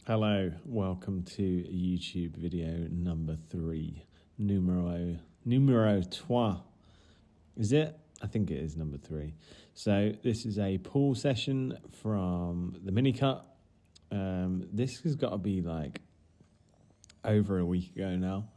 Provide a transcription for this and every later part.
Hello, welcome to YouTube video number 3, numero 3. Is it? I think it is number 3. So this is a pool session from the mini cut. This has got to be like over a week ago now.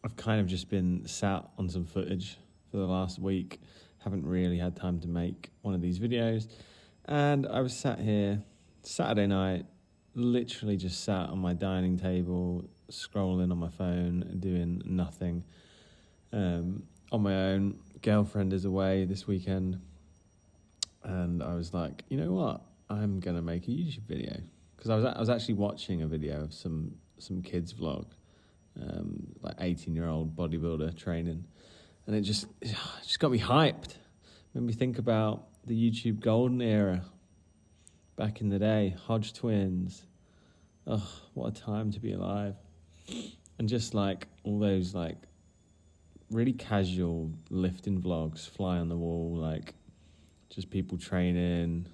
I've kind of just been sat on some footage for the last week. Haven't really had time to make one of these videos. And I was sat here Saturday night, literally just sat on my dining table, scrolling on my phone, doing nothing. On my own, girlfriend is away this weekend. And I was like, you know what? I'm going to make a YouTube video. Because I was actually watching a video of some kids vlog, like 18-year-old bodybuilder training. And it just got me hyped. Made me think about the YouTube golden era. Back in the day, Hodge twins. Oh, what a time to be alive. And just like all those like really casual lifting vlogs, fly on the wall, like just people training,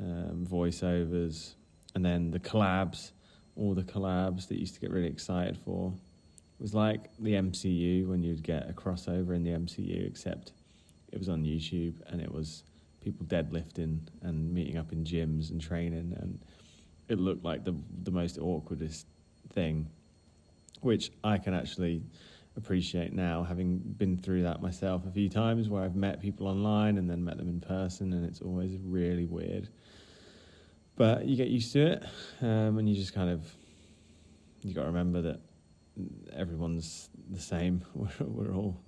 voiceovers, and then the collabs, all the collabs that you used to get really excited for. It was like the MCU when you'd get a crossover in the MCU, except it was on YouTube and it was people deadlifting and meeting up in gyms and training, and it looked like the most awkwardest thing, which I can actually appreciate now, having been through that myself a few times, where I've met people online and then met them in person, and it's always really weird. But you get used to it, and you just you got to remember that everyone's the same. We're all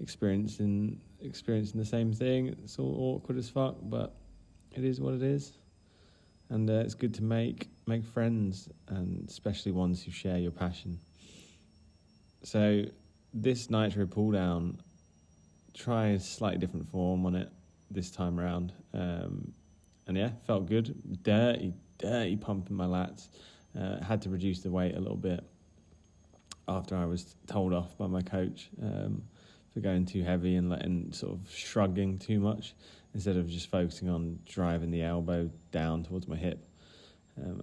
experiencing the same thing. It's all awkward as fuck, but it is what it is. And it's good to make friends, and especially ones who share your passion. So this nitro pull down, try a slightly different form on it this time around. And yeah, felt good. Dirty pump in my lats. Had to reduce the weight a little bit after I was told off by my coach for going too heavy and sort of shrugging too much, instead of just focusing on driving the elbow down towards my hip.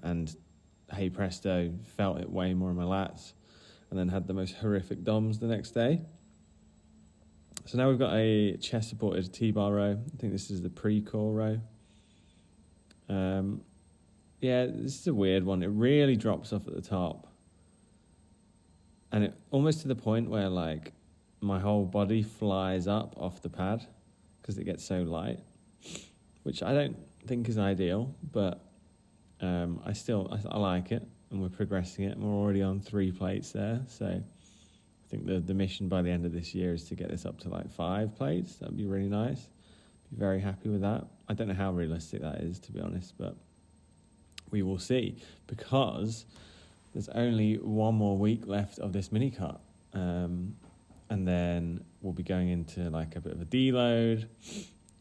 And hey presto, felt it way more in my lats, and then had the most horrific DOMs the next day. So now we've got a chest supported T-bar row. I think this is the pre-core row. Yeah, this is a weird one. It really drops off at the top, and it almost to the point where like my whole body flies up off the pad because it gets so light, which I don't think is ideal, but I like it, and we're progressing it, and we're already on 3 plates there. So I think the mission by the end of this year is to get this up to like 5 plates. That'd be really nice. Be very happy with that. I don't know how realistic that is, to be honest, but we will see, because there's only 1 more week left of this mini cut. And then we'll be going into like a bit of a deload,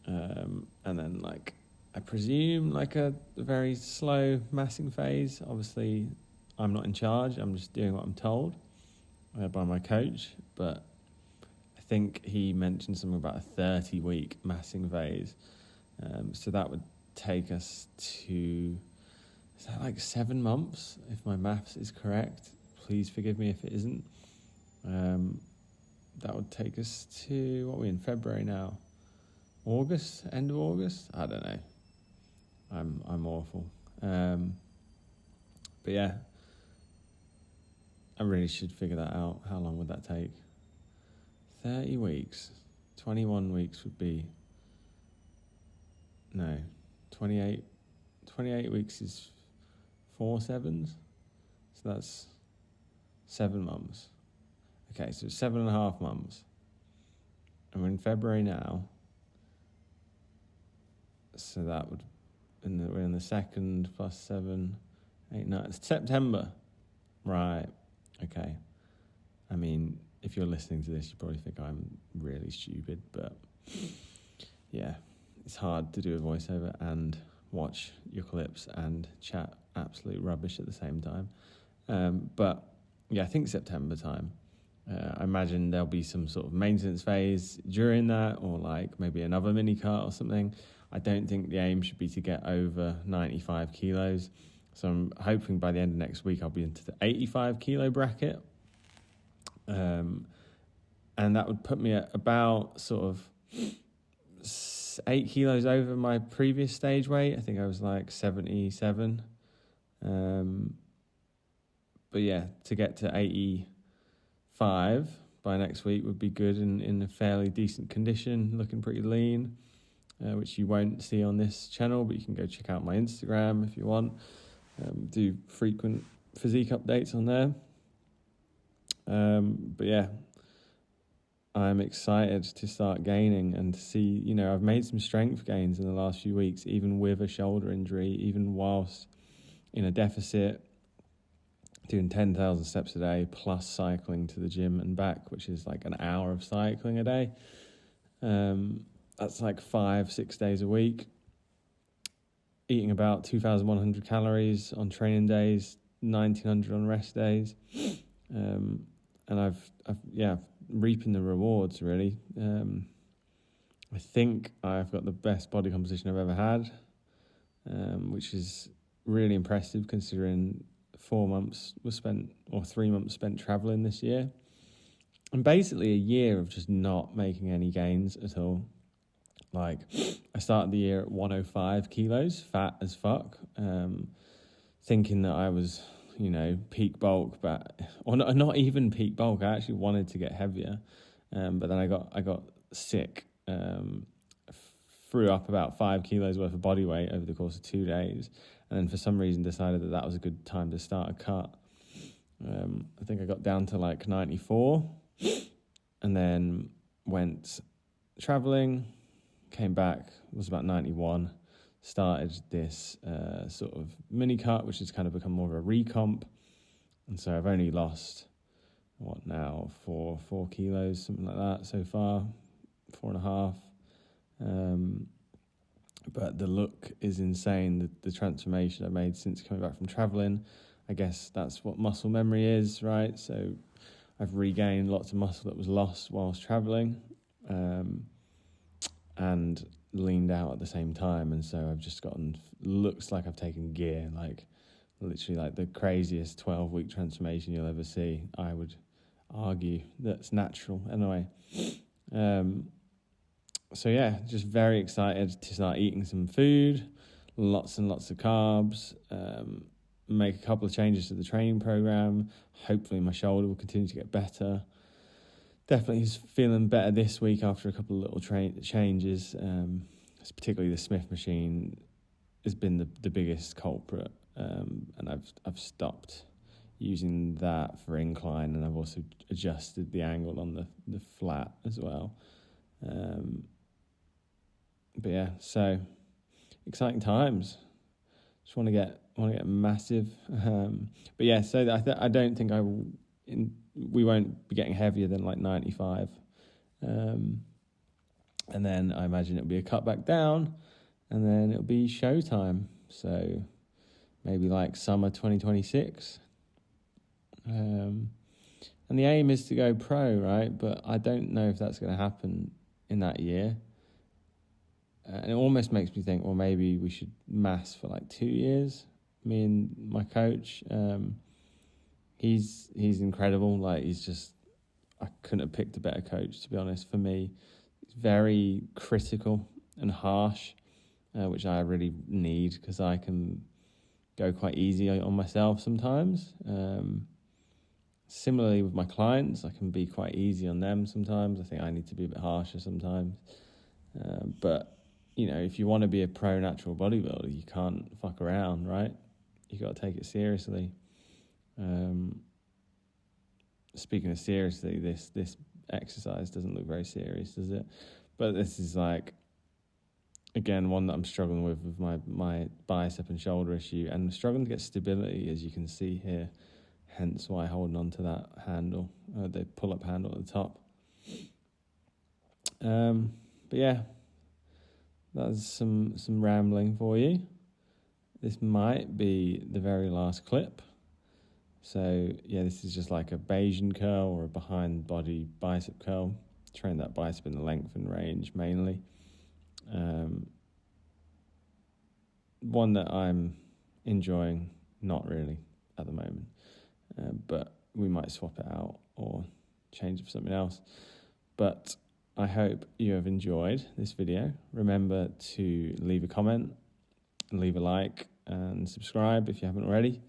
and then like I presume like a very slow massing phase. Obviously, I'm not in charge. I'm just doing what I'm told by my coach. But I think he mentioned something about a 30-week massing phase. So that would take us to, is that like 7 months, if my maths is correct? Please forgive me if it isn't. That would take us to, what are we in, February now? August, end of August? I don't know. I'm awful. But yeah, I really should figure that out. How long would that take? 30 weeks. 21 weeks would be, no, 28 weeks is 4 sevens. So that's 7 months. Okay, so 7.5 months. And we're in February now. So that would, we're in the 2nd plus 7, 8, 9. It's September. Right. Okay. I mean, if you're listening to this, you probably think I'm really stupid, but yeah, it's hard to do a voiceover and watch your clips and chat absolute rubbish at the same time. But yeah, I think September time. I imagine there'll be some sort of maintenance phase during that, or like maybe another mini cut or something. I don't think the aim should be to get over 95 kilos. So I'm hoping by the end of next week I'll be into the 85 kilo bracket. And that would put me at about sort of 8 kilos over my previous stage weight. I think I was like 77. But yeah, to get to 85 by next week would be good, in a fairly decent condition, looking pretty lean, which you won't see on this channel, but you can go check out my Instagram if you want. Do frequent physique updates on there. But yeah, I'm excited to start gaining and to see, I've made some strength gains in the last few weeks, even with a shoulder injury, even whilst in a deficit, doing 10,000 steps a day, plus cycling to the gym and back, which is like an hour of cycling a day. That's like 5-6 days a week. Eating about 2,100 calories on training days, 1,900 on rest days. And I've reaping the rewards, really. I think I've got the best body composition I've ever had, which is really impressive considering 3 months spent traveling this year, and basically a year of just not making any gains at all. Like, I started the year at 105 kilos, fat as fuck, thinking that I was, peak bulk, or not even peak bulk. I actually wanted to get heavier, but then I got sick, threw up about 5 kilos worth of body weight over the course of 2 days, and then for some reason decided that was a good time to start a cut. I think I got down to like 94, and then went traveling, came back, was about 91, started this sort of mini cut, which has kind of become more of a recomp. And so I've only lost, 4 kilos, something like that so far, 4.5. But the look is insane, the transformation I made since coming back from traveling. I guess that's what muscle memory is, right? So I've regained lots of muscle that was lost whilst traveling, and leaned out at the same time. And so I've just looks like I've taken gear, like literally like the craziest 12-week transformation you'll ever see. I would argue that's natural anyway. So yeah, just very excited to start eating some food, lots and lots of carbs, make a couple of changes to the training program. Hopefully my shoulder will continue to get better. Definitely feeling better this week after a couple of little changes. Particularly the Smith machine has been the biggest culprit, and I've stopped using that for incline, and I've also adjusted the angle on the flat as well. But yeah, so exciting times. Just want to get massive. But yeah, so I don't think we won't be getting heavier than like 95. And then I imagine it'll be a cut back down, and then it'll be showtime. So maybe like summer 2026. And the aim is to go pro, right? But I don't know if that's going to happen in that year. And it almost makes me think, well, maybe we should mass for like 2 years. Me and my coach, he's incredible. Like, I couldn't have picked a better coach, to be honest. For me, he's very critical and harsh, which I really need because I can go quite easy on myself sometimes. Similarly with my clients, I can be quite easy on them sometimes. I think I need to be a bit harsher sometimes. But if you want to be a pro natural bodybuilder, you can't fuck around, right? You got to take it seriously. Speaking of seriously, this exercise doesn't look very serious, does it? But this is like, again, one that I'm struggling with my bicep and shoulder issue, and I'm struggling to get stability, as you can see here. Hence why holding on to that handle, the pull-up handle at the top. But yeah, that's some rambling for you. This might be the very last clip. So yeah, this is just like a Bayesian curl or a behind body bicep curl. Train that bicep in the length and range mainly. one that I'm enjoying, not really at the moment, but we might swap it out or change it for something else. But I hope you have enjoyed this video. Remember to leave a comment, leave a like, and subscribe if you haven't already.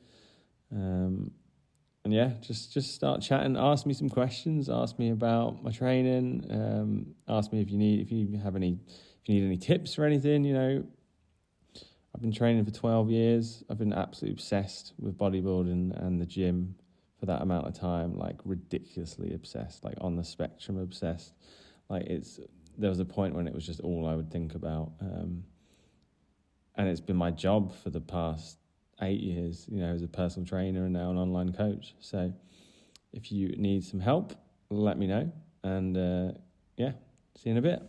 And yeah, just start chatting. Ask me some questions. Ask me about my training. Ask me if you need any tips or anything. You know, I've been training for 12 years. I've been absolutely obsessed with bodybuilding and the gym for that amount of time, like ridiculously obsessed, like on the spectrum obsessed. Like there was a point when it was just all I would think about. And it's been my job for the past 8 years, you know, as a personal trainer and now an online coach. So if you need some help, let me know. And yeah, see you in a bit.